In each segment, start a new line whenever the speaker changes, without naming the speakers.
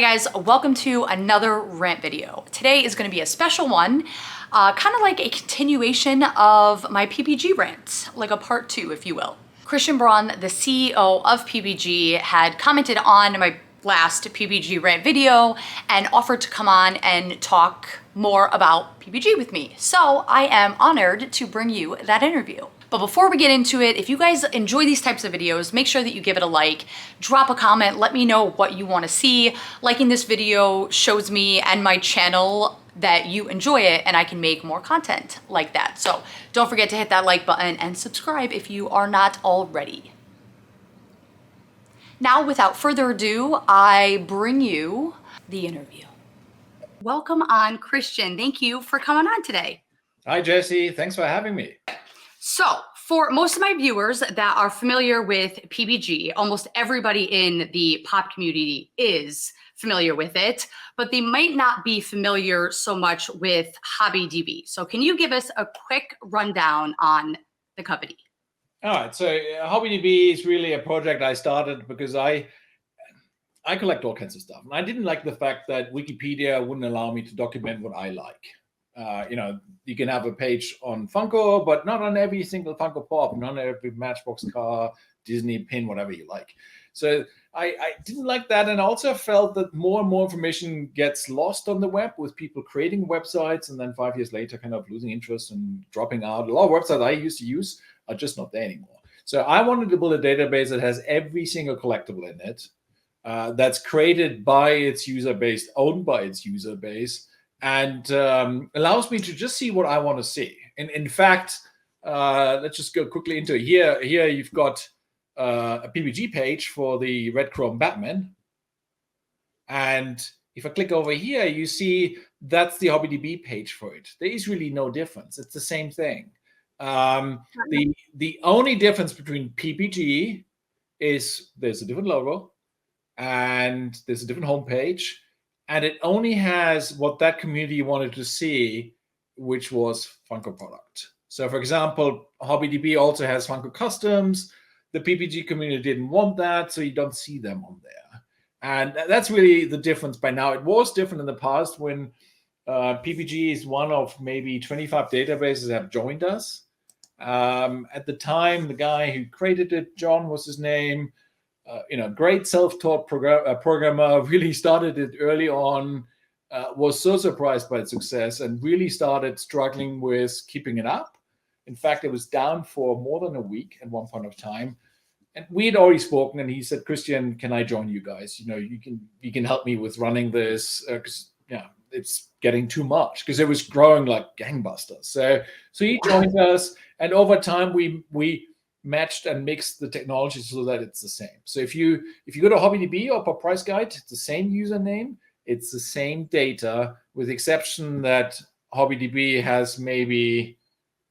Hey guys, welcome to another rant video. Today is going to be a special one, kind of like a continuation of my PPG rant, like a part 2, if you will. Christian Braun, the CEO of PPG, had commented on my last PPG rant video and offered to come on and talk more about PPG with me. So I am honored to bring you that interview. But before we get into it, if you guys enjoy these types of videos, make sure that you give it a like, drop a comment, let me know what you want to see. Liking this video shows me and my channel that you enjoy it and I can make more content like that. So don't forget to hit that like button and subscribe if you are not already. Now, without further ado, I bring you the interview. Welcome on, Christian. Thank you for coming on today.
Hi, Jesse. Thanks for having me.
So for most of my viewers that are familiar with PPG, almost everybody in the pop community is familiar with it, but they might not be familiar so much with HobbyDB. So can you give us a quick rundown on the company?
All right. So HobbyDB is really a project I started because I collect all kinds of stuff. And I didn't like the fact that Wikipedia wouldn't allow me to document what I like. You can have a page on Funko, but not on every single Funko Pop, not on every Matchbox car, Disney pin, whatever you like. So I didn't like that, and also felt that more and more information gets lost on the web with people creating websites and then 5 years later kind of losing interest and dropping out. A lot of websites I used to use are just not there anymore. So I wanted to build a database that has every single collectible in it, that's created by its user base, owned by its user base, and allows me to just see what I want to see. And in fact, let's just go quickly into it. Here you've got a PPG page for the Red Chrome Batman. And if I click over here, you see that's the HobbyDB page for it. There is really no difference. It's the same thing. The only difference between PPG is there's a different logo and there's a different homepage. And it only has what that community wanted to see, which was Funko product. So for example, HobbyDB also has Funko Customs. The PPG community didn't want that, so you don't see them on there. And that's really the difference by now. It was different in the past when PPG is one of maybe 25 databases that have joined us. At the time, the guy who created it, John was his name, great self-taught programmer, really started it early on, was so surprised by its success and really started struggling with keeping it up. In fact, it was down for more than a week at one point of time. And we had already spoken and he said, Christian, can I join you guys? You can help me with running this because it's getting too much because it was growing like gangbusters. So he joined us, and over time we matched and mixed the technology so that it's the same. So if you go to HobbyDB or Pop Price Guide, it's the same username, it's the same data, with the exception that HobbyDB has maybe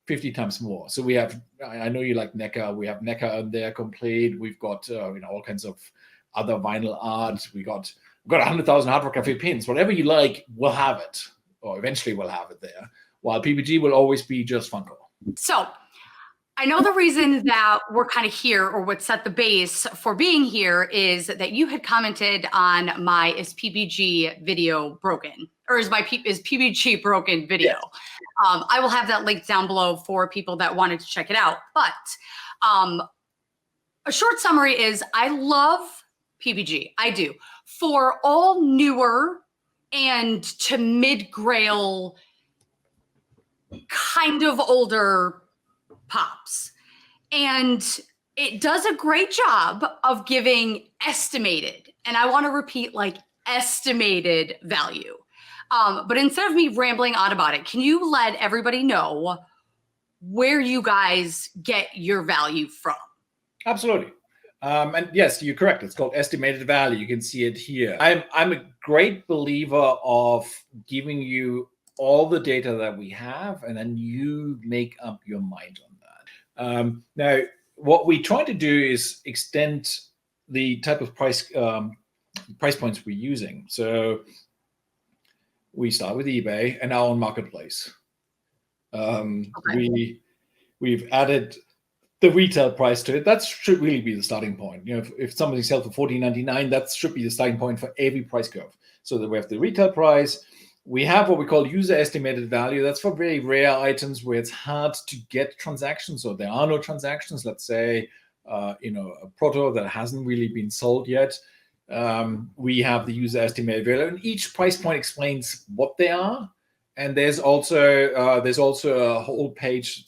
50 times more. So we have, I know you like NECA, we have NECA on there complete. We've got all kinds of other vinyl art. We've got 100,000 hardware cafe pins. Whatever you like, we'll have it, or eventually we'll have it there. While PPG will always be just Funko.
So I know the reason that we're kind of here, or what set the base for being here, is that you had commented on my Is PPG video broken? Or is PPG broken video? Yes. I will have that link down below for people that wanted to check it out. But a short summary is I love PPG. I do. For all newer and to mid-grail, kind of older pops. And it does a great job of giving estimated, and I want to repeat, like, estimated value. But instead of me rambling on about it, can you let everybody know where you guys get your value from?
Absolutely. And yes, you're correct. It's called estimated value. You can see it here. I'm a great believer of giving you all the data that we have, and then you make up your mind on that. Now, what we try to do is extend the type of price points we're using. So we start with eBay and our own marketplace. Okay. We've added the retail price to it. That should really be the starting point. If something sells for $14.99, that should be the starting point for every price curve. So that we have the retail price. We have what we call user estimated value. That's for very rare items where it's hard to get transactions or there are no transactions. Let's say, a proto that hasn't really been sold yet. We have the user estimated value, and each price point explains what they are. And there's also a whole page,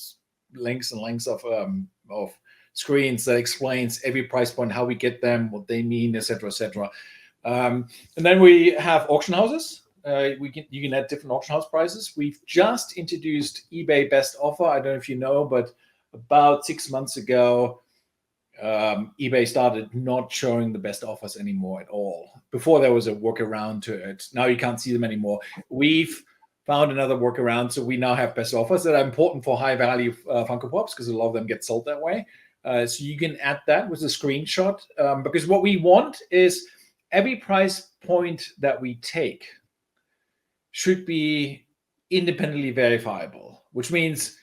links of screens that explains every price point, how we get them, what they mean, etc., etc. And then we have auction houses. You can add different auction house prices. We've just introduced eBay Best Offer. I don't know if you know, but about 6 months ago, eBay started not showing the best offers anymore at all. Before there was a workaround to it. Now you can't see them anymore. We've found another workaround, so we now have best offers that are important for high value Funko Pops because a lot of them get sold that way. So you can add that with a screenshot because what we want is every price point that we take should be independently verifiable, which means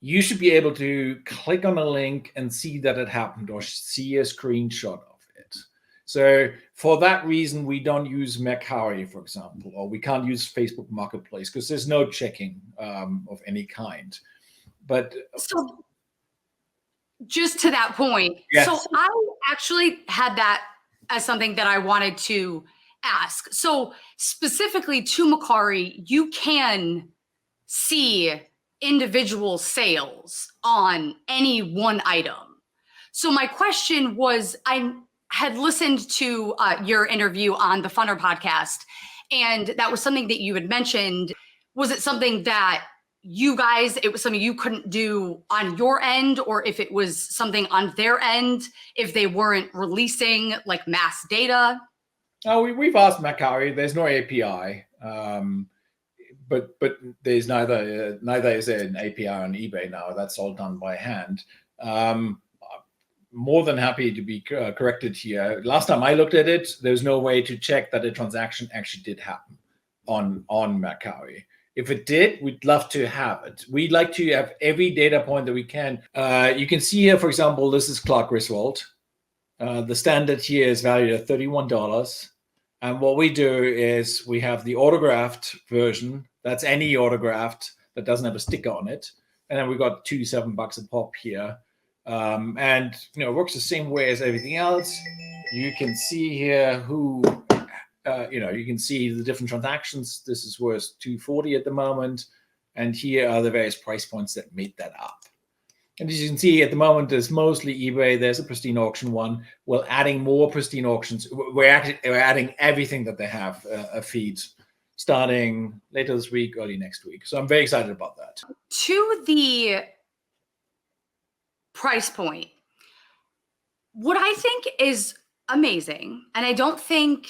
you should be able to click on a link and see that it happened or see a screenshot of it. So for that reason, we don't use Mercari, for example, or we can't use Facebook Marketplace because there's no checking of any kind. But
so just to that point,
yes.
So I actually had that as something that I wanted to ask. So specifically to Mercari, you can see individual sales on any one item. So my question was, I had listened to your interview on the Funner podcast, and that was something that you had mentioned. Was it something that it was something you couldn't do on your end, or if it was something on their end, if they weren't releasing like mass data?
Oh, we've asked Mercari. There's no API, but there's neither is there an API on eBay now. That's all done by hand. More than happy to be corrected here. Last time I looked at it, there's no way to check that a transaction actually did happen on Mercari. If it did, we'd love to have it. We'd like to have every data point that we can. You can see here, for example, this is Clark Griswold. The standard here is valued at $31. And what we do is we have the autographed version. That's any autographed that doesn't have a sticker on it. And then we've got $27 a pop here. And it works the same way as everything else. You can see here who, you can see the different transactions. This is worth $240 at the moment. And here are the various price points that made that up. And as you can see, at the moment, there's mostly eBay. There's a Pristine Auction one. We're adding more Pristine Auctions. We're adding everything that they have, a feed, starting later this week, early next week. So I'm very excited about that.
To the price point, what I think is amazing, and I don't think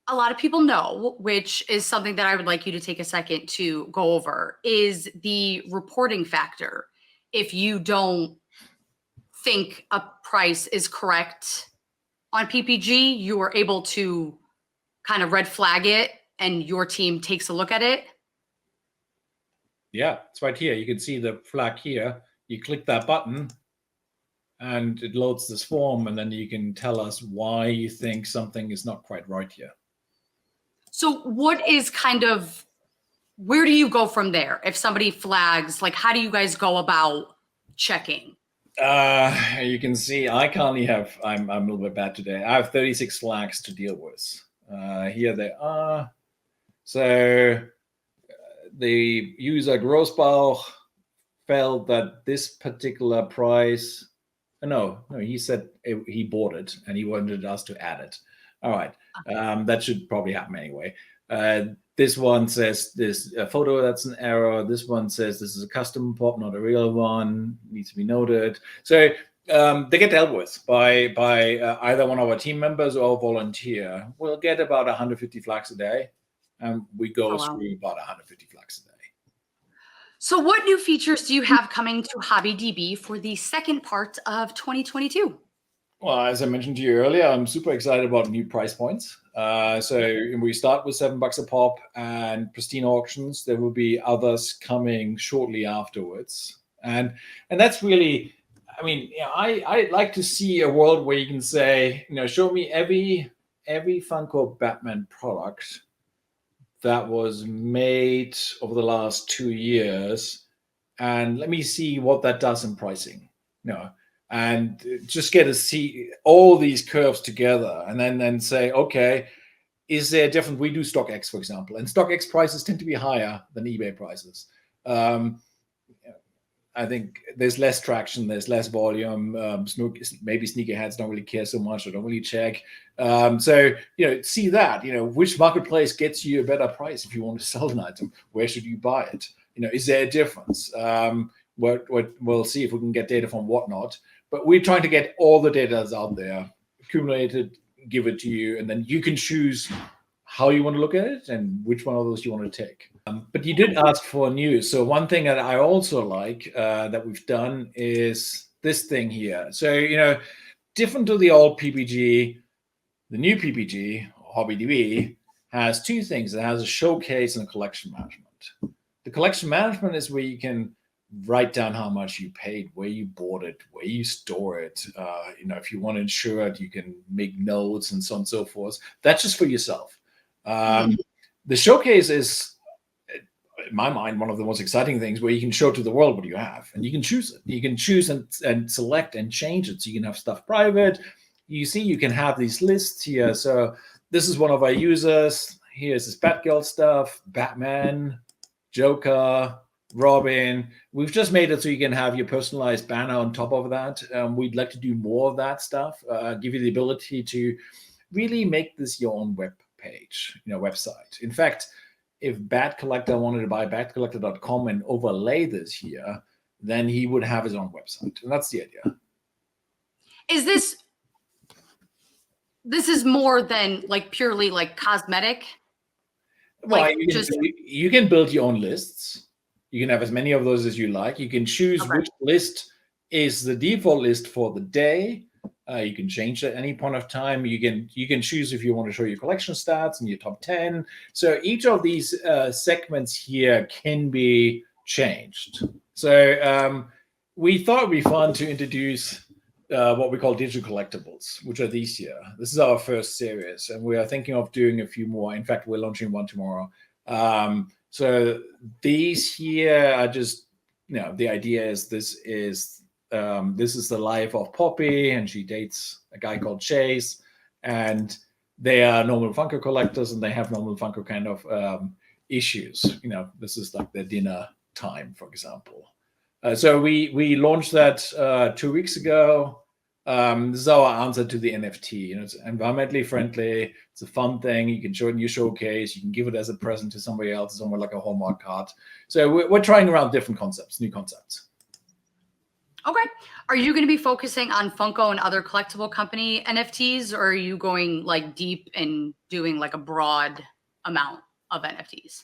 a lot of people know, which is something that I would like you to take a second to go over, is the reporting factor. If you don't think a price is correct on PPG, you are able to kind of red flag it and your team takes a look at it.
Yeah, it's right here. You can see the flag here. You click that button and it loads this form, and then you can tell us why you think something is not quite right here.
So what is where do you go from there? If somebody flags, like, how do you guys go about checking?
You can see I currently have, I'm a little bit bad today. I have 36 flags to deal with. Here they are. So the user Grossbauch felt that this particular price, no, he said he bought it and he wanted us to add it. All right. That should probably happen anyway. This one says this photo, that's an error. This one says this is a custom pop, not a real one. Needs to be noted. So they get dealt with by either one of our team members or a volunteer. We'll get about 150 flags a day, and we go through about 150 flags a day.
So what new features do you have coming to HobbyDB for the second part of 2022?
Well, as I mentioned to you earlier, I'm super excited about new price points. So we start with $7 a pop and Pristine Auctions. There will be others coming shortly afterwards. And that's really, I mean, yeah, I'd like to see a world where you can say, show me every Funko Batman product that was made over the last 2 years, and let me see what that does in pricing. And just get to see all these curves together, and then say, okay, is there different? We do StockX, for example, and StockX prices tend to be higher than eBay prices. I think there's less traction, there's less volume. Maybe sneakerheads don't really care so much or don't really check. So, see that, which marketplace gets you a better price if you want to sell an item? Where should you buy it? Is there a difference? We'll see if we can get data from Whatnot. But we're trying to get all the data that's out there, accumulated, give it to you, and then you can choose how you want to look at it and which one of those you want to take. But you did ask for news. So one thing that I also like that we've done is this thing here. So, different to the old PPG, the new PPG, HobbyDB, has two things. It has a showcase and a collection management. The collection management is where you can write down how much you paid, where you bought it, where you store it. If you want to insure it, you can make notes and so on and so forth. That's just for yourself. The showcase is, in my mind, one of the most exciting things where you can show to the world what you have, and you can choose it. You can choose and select and change it. So you can have stuff private. You see, you can have these lists here. So this is one of our users. Here's this Batgirl stuff, Batman, Joker, Robin. We've just made it so you can have your personalized banner on top of that. We'd like to do more of that stuff, give you the ability to really make this your own web page, website. In fact, if Bat Collector wanted to buy batcollector.com and overlay this here, then he would have his own website. And that's the idea.
Is this is more than like purely like cosmetic?
Well, like you can build your own lists. You can have as many of those as you like. You can choose which list is the default list for the day. You can change at any point of time. You can choose if you want to show your collection stats and your top 10. So each of these segments here can be changed. So we thought it'd be fun to introduce what we call digital collectibles, which are these here. This is our first series, and we are thinking of doing a few more. In fact, we're launching one tomorrow. So these here are just, the idea is this is the life of Poppy, and she dates a guy called Chase, and they are normal Funko collectors, and they have normal Funko kind of issues. This is like their dinner time, for example. So we launched that 2 weeks ago. This is our answer to the NFT. It's environmentally friendly. It's a fun thing. You can show it in your showcase. You can give it as a present to somebody else, somewhere like a Hallmark card. So we're trying around different concepts, new concepts.
Okay. Are you going to be focusing on Funko and other collectible company NFTs, or are you going like deep and doing like a broad amount of NFTs?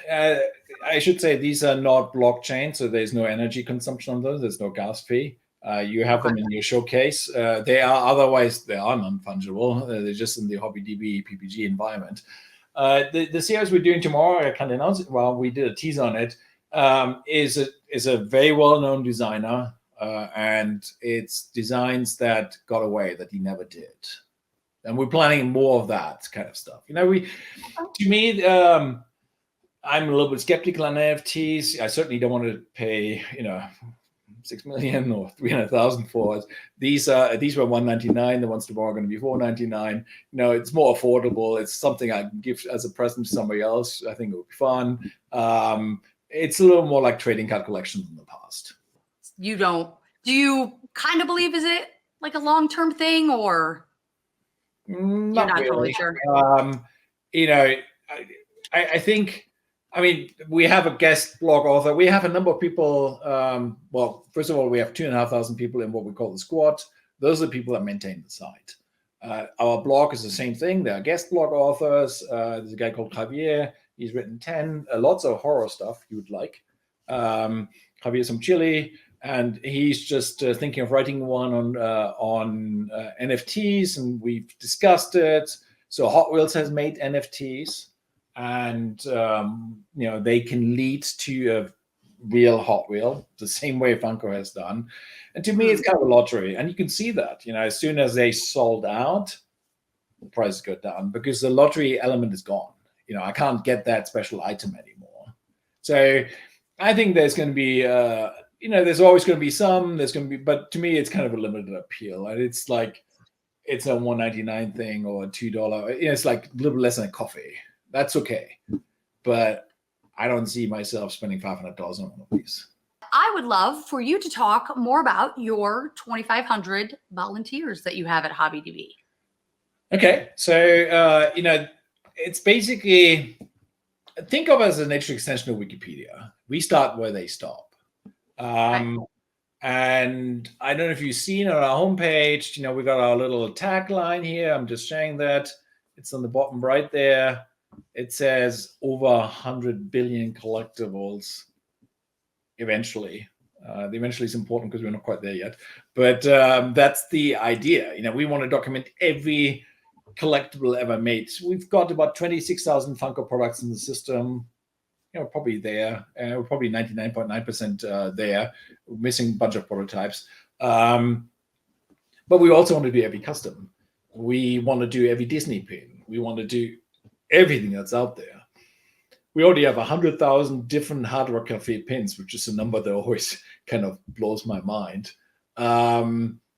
I should say these are not blockchain, so there's no energy consumption on those. There's no gas fee. You have them in your showcase. They are non-fungible. They're just in the HobbyDB PPG environment. The series we're doing tomorrow, I can't announce it. Well, we did a tease on it. Is a very well-known designer, and it's designs that got away that he never did. And we're planning more of that kind of stuff. To me, I'm a little bit skeptical on NFTs. I certainly don't want to pay, 6 million or 300,000 for it. These were $199. The ones tomorrow are going to be $499. It's more affordable. It's something I can give as a present to somebody else. I think it would be fun. It's a little more like trading card collections in the past.
Do you kind of believe, is it like a long-term thing, or you're not really totally sure?
I think, we have a guest blog author. We have a number of people. Well, first of all, we have 2,500 people in what we call the squad. Those are the people that maintain the site. Our blog is the same thing. There are guest blog authors. There's a guy called Javier. He's written 10, lots of horror stuff you would like. Javier's from Chile, and he's just thinking of writing one on NFTs, and we've discussed it. So Hot Wheels has made NFTs. And they can lead to real Hot Wheel, the same way Funko has done. And to me, it's kind of a lottery. And you can see that, as soon as they sold out, the prices go down because the lottery element is gone. I can't get that special item anymore. So I think there's going to be, there's always going to be some, but to me, it's kind of a limited appeal. And it's like, it's a $1.99 thing or a $2. It's like a little less than a coffee. That's okay. But I don't see myself spending $500 on one of these.
I would love for you to talk more about your 2,500 volunteers that you have at HobbyDB.
Okay. So, it's basically, think of it as a natural extension of Wikipedia. We start where they stop. And I don't know if you've seen on our homepage, we got our little tagline here. I'm just showing that. It's on the bottom right there. It says over 100 billion collectibles eventually. The eventually is important because we're not quite there yet. But that's the idea. We want to document every collectible ever made. We've got about 26,000 Funko products in the system. Probably there. We're probably 99.9% there. We're missing a bunch of prototypes. But we also want to do every custom. We want to do every Disney pin. We want to do everything that's out there. We already have 100,000 different Hard Rock Cafe pins, which is a number that always kind of blows my mind.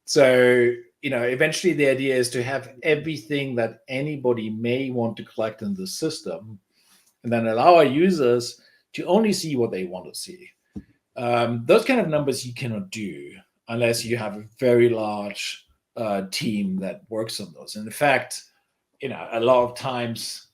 So, eventually the idea is to have everything that anybody may want to collect in the system, and then allow our users to only see what they want to see. Those kind of numbers you cannot do unless you have a very large team that works on those. And in fact, a lot of times,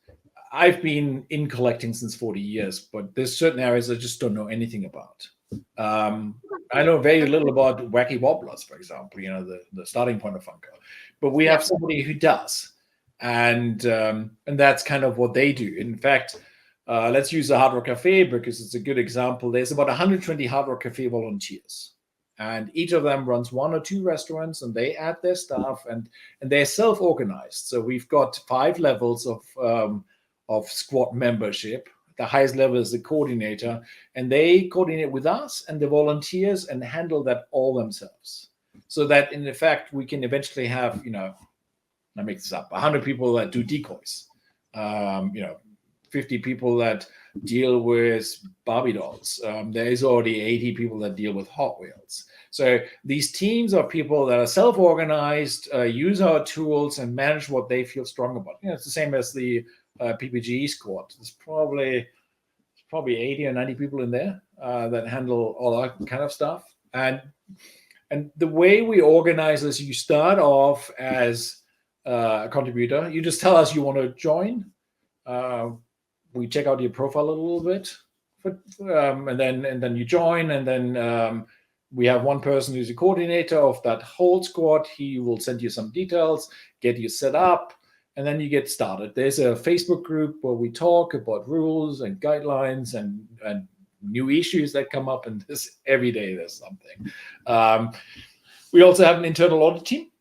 I've been in collecting since 40 years, but there's certain areas I just don't know anything about. I know very little about Wacky Wobblers, for example, the starting point of Funko. But we have somebody who does. And that's kind of what they do. In fact, let's use the Hard Rock Cafe because it's a good example. There's about 120 Hard Rock Cafe volunteers. And each of them runs one or two restaurants, and they add their staff, and they're self-organized. So we've got 5 levels of squad membership. The highest level is the coordinator, and they coordinate with us and the volunteers and handle that all themselves. So that in effect, we can eventually have, I make this up, 100 people that do decoys, 50 people that deal with Barbie dolls. There is already 80 people that deal with Hot Wheels. So these teams are people that are self-organized, use our tools, and manage what they feel strong about. It's the same as the PPG squad. There's probably 80 or 90 people in there that handle all that kind of stuff. And the way we organize is you start off as a contributor. You just tell us you want to join. We check out your profile a little bit, and then you join, and then we have one person who's a coordinator of that whole squad. He will send you some details, get you set up, and then you get started. There's a Facebook group where we talk about rules and guidelines and new issues that come up, and every day there's something. We also have an internal audit team.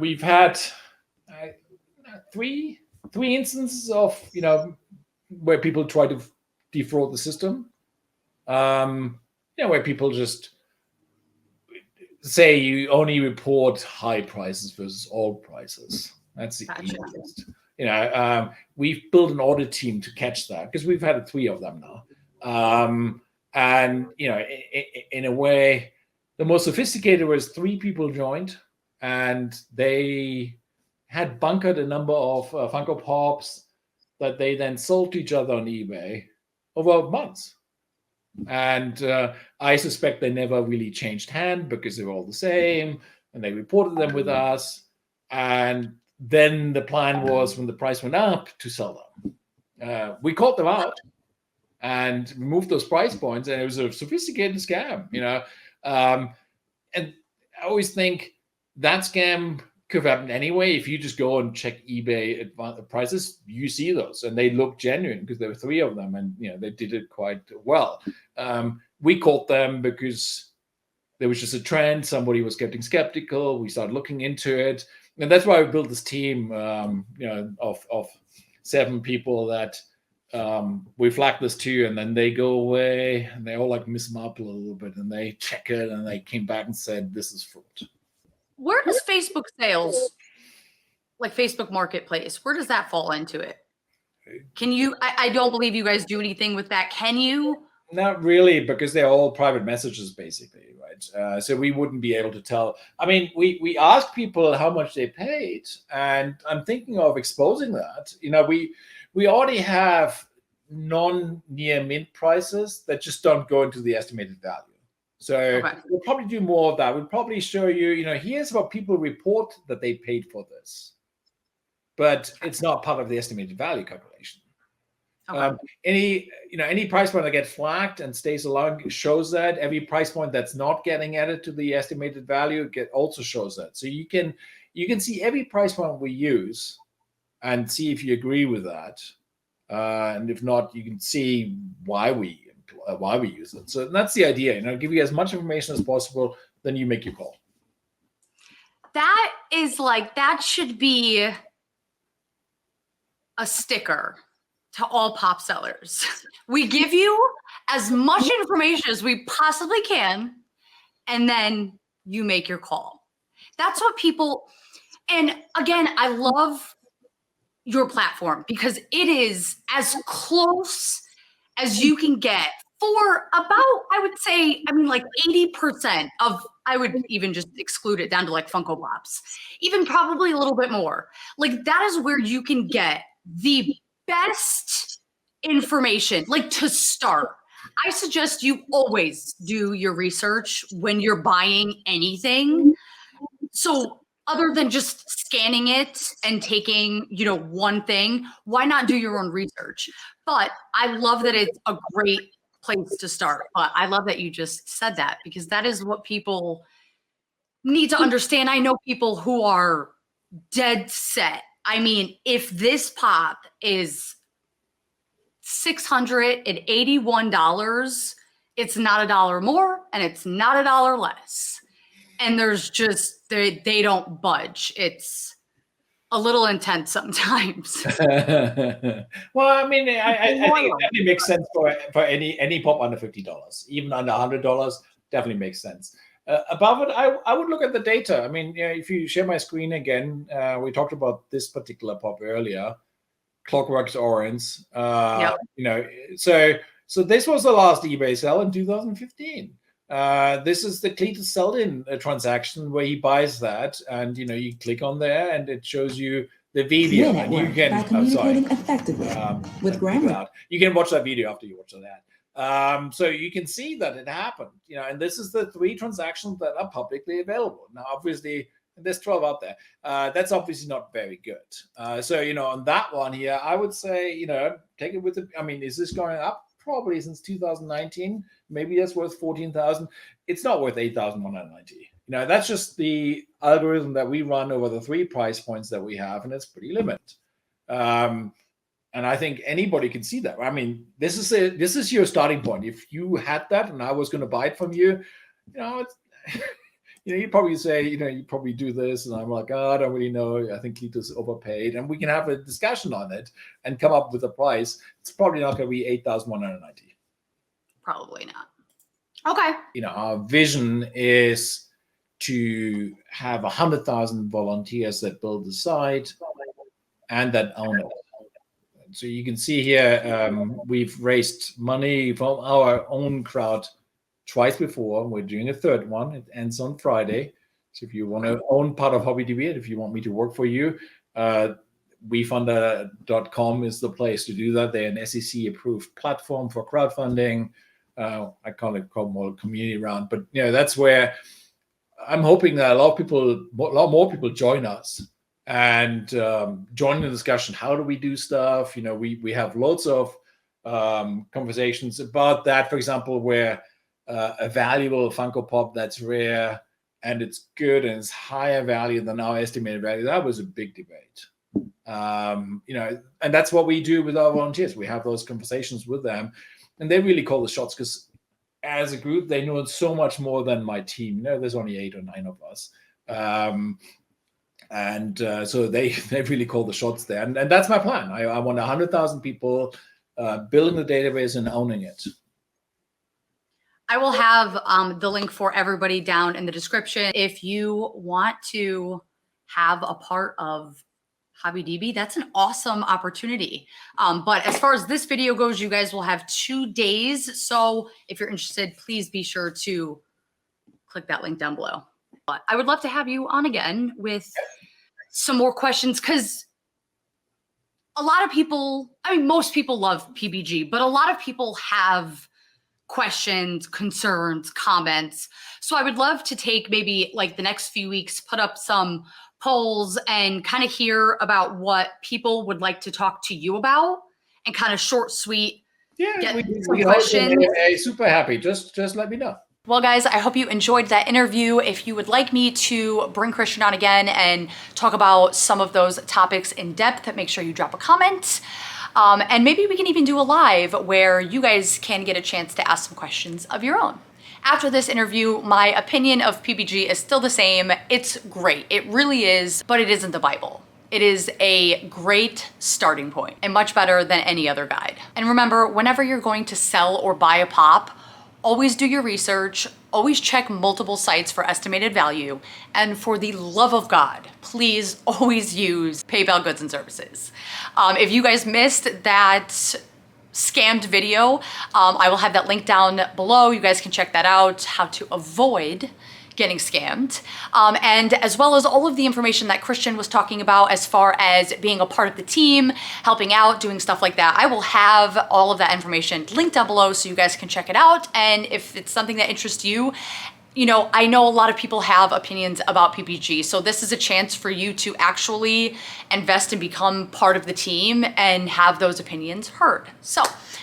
We've had three instances of where people try to defraud the system. Where people just say you only report high prices versus all prices. That's the easiest. We've built an audit team to catch that because we've had 3 of them now. And in a way, the most sophisticated was 3 people joined, and they had bunkered a number of Funko Pops that they then sold to each other on eBay over months. And I suspect they never really changed hand because they were all the same, and they reported them with us. And then the plan was, when the price went up, to sell them. We caught them out and removed those price points, and it was a sophisticated scam, and I always think that scam could have happened anyway. If you just go and check eBay prices, you see those, and they look genuine because there were 3 of them, and they did it quite well. We caught them because there was just a trend. Somebody was getting skeptical. We started looking into it, and that's why we built this team, of 7 people that we flagged this too, and then they go away and they all like miss them up a little bit, and they check it, and they came back and said this is fraud.
Where does Facebook sales, like Facebook Marketplace, where does that fall into it? Can you, I don't believe you guys do anything with that. Can you?
Not really, because they're all private messages, basically, right? So we wouldn't be able to tell. I mean, we asked people how much they paid, and I'm thinking of exposing that. We already have non-near mint prices that just don't go into the estimated value. So we'll probably do more of that. We'll probably show you, here's what people report that they paid for this, but it's not part of the estimated value calculation. Any price point that gets flagged and stays along shows that. Every price point that's not getting added to the estimated value also shows that. So you can see every price point we use and see if you agree with that. And if not, you can see why we use it. So that's the idea. Give you as much information as possible, then you make your call.
That should be a sticker to all pop sellers. We give you as much information as we possibly can, and then you make your call. That's what people, and again, I love your platform because it is as close as you can get for about, I would say, 80% of, I would even just exclude it down to like Funko Pops, even probably a little bit more. Like that is where you can get the best information, like to start. I suggest you always do your research when you're buying anything. So other than just scanning it and taking, one thing, why not do your own research? But I love that it's a great place to start. But I love that you just said that, because that is what people need to understand. I know people who are dead set. I mean, if this pop is $681, it's not $1 more and it's not $1 less. And there's just, they don't budge. It's a little intense sometimes.
Well, I think it definitely makes sense for any pop under $50, even under $100, definitely makes sense. Above it, I would look at the data. I mean, if you share my screen again, we talked about this particular pop earlier, Clockwork Orange. So this was the last eBay sale in 2015. This is the Cletus Selden transaction where he buys that, and you click on there and it shows you the video, and you can communicating effectively with grammar. You can watch that video after you watch that. So you can see that it happened, and this is the 3 transactions that are publicly available. Now, obviously, there's 12 out there. That's obviously not very good. So, on that one here, I would say, take it with is this going up? Probably since 2019. Maybe that's worth 14,000. It's not worth 8,190. That's just the algorithm that we run over the 3 price points that we have, and it's pretty limited. And I think anybody can see that. I mean, this is your starting point. If you had that and I was going to buy it from you, you'd probably say, you probably do this. And I'm like, I don't really know. I think Cletus overpaid. And we can have a discussion on it and come up with a price. It's probably not going to be 8,190.
Probably not. Okay.
Our vision is to have 100,000 volunteers that build the site and that own it. So you can see here, we've raised money from our own crowd twice before. We're doing a third one. It ends on Friday. So if you want to own part of HobbyDB, and if you want me to work for you, WeFunder.com is the place to do that. They're an SEC-approved platform for crowdfunding. I call it more community round, but that's where I'm hoping that a lot more people join us and join the discussion. How do we do stuff? We have lots of conversations about that. For example, where a valuable Funko Pop that's rare and it's good and it's higher value than our estimated value, that was a big debate. And that's what we do with our volunteers. We have those conversations with them, and they really call the shots, because as a group, they know so much more than my team. There's only 8 or 9 of us. So they really call the shots there. And that's my plan. I want 100,000 people building the database and owning it.
I will have the link for everybody down in the description. If you want to have a part of HobbyDB, that's an awesome opportunity. But as far as this video goes, you guys will have 2 days. So if you're interested, please be sure to click that link down below. But I would love to have you on again with some more questions, because a lot of people, I mean, most people love PPG, but a lot of people have questions, concerns, comments. So I would love to take maybe like the next few weeks, put up some polls and kind of hear about what people would like to talk to you about, and kind of short, sweet,
Yeah,
get
we
some questions.
super happy. Just let me know.
Well, guys, I hope you enjoyed that interview. If you would like me to bring Christian on again and talk about some of those topics in depth, make sure you drop a comment. And maybe we can even do a live where you guys can get a chance to ask some questions of your own. After this interview, my opinion of PPG is still the same. It's great. It really is, but it isn't the Bible. It is a great starting point and much better than any other guide. And remember, whenever you're going to sell or buy a pop, always do your research, always check multiple sites for estimated value, and for the love of God, please always use PayPal goods and services. If you guys missed that scammed video, I will have that link down below. You guys can check that out, how to avoid getting scammed. And as well as all of the information that Christian was talking about as far as being a part of the team, helping out, doing stuff like that. I will have all of that information linked down below so you guys can check it out. And if it's something that interests you, you know, I know a lot of people have opinions about PPG, so this is a chance for you to actually invest and become part of the team and have those opinions heard. So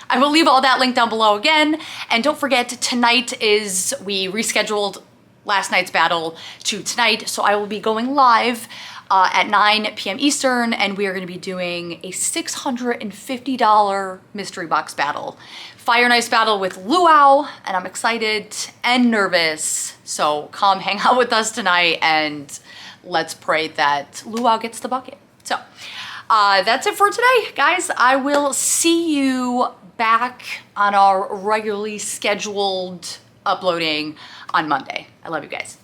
I will leave all that linked down below again. And don't forget, tonight we rescheduled last night's battle to tonight. So I will be going live at 9 p.m. Eastern, and we are going to be doing a $650 mystery box battle. Fire and Ice battle with Luau, and I'm excited and nervous. So come hang out with us tonight, and let's pray that Luau gets the bucket. So that's it for today, guys. I will see you back on our regularly scheduled uploading on Monday. I love you guys.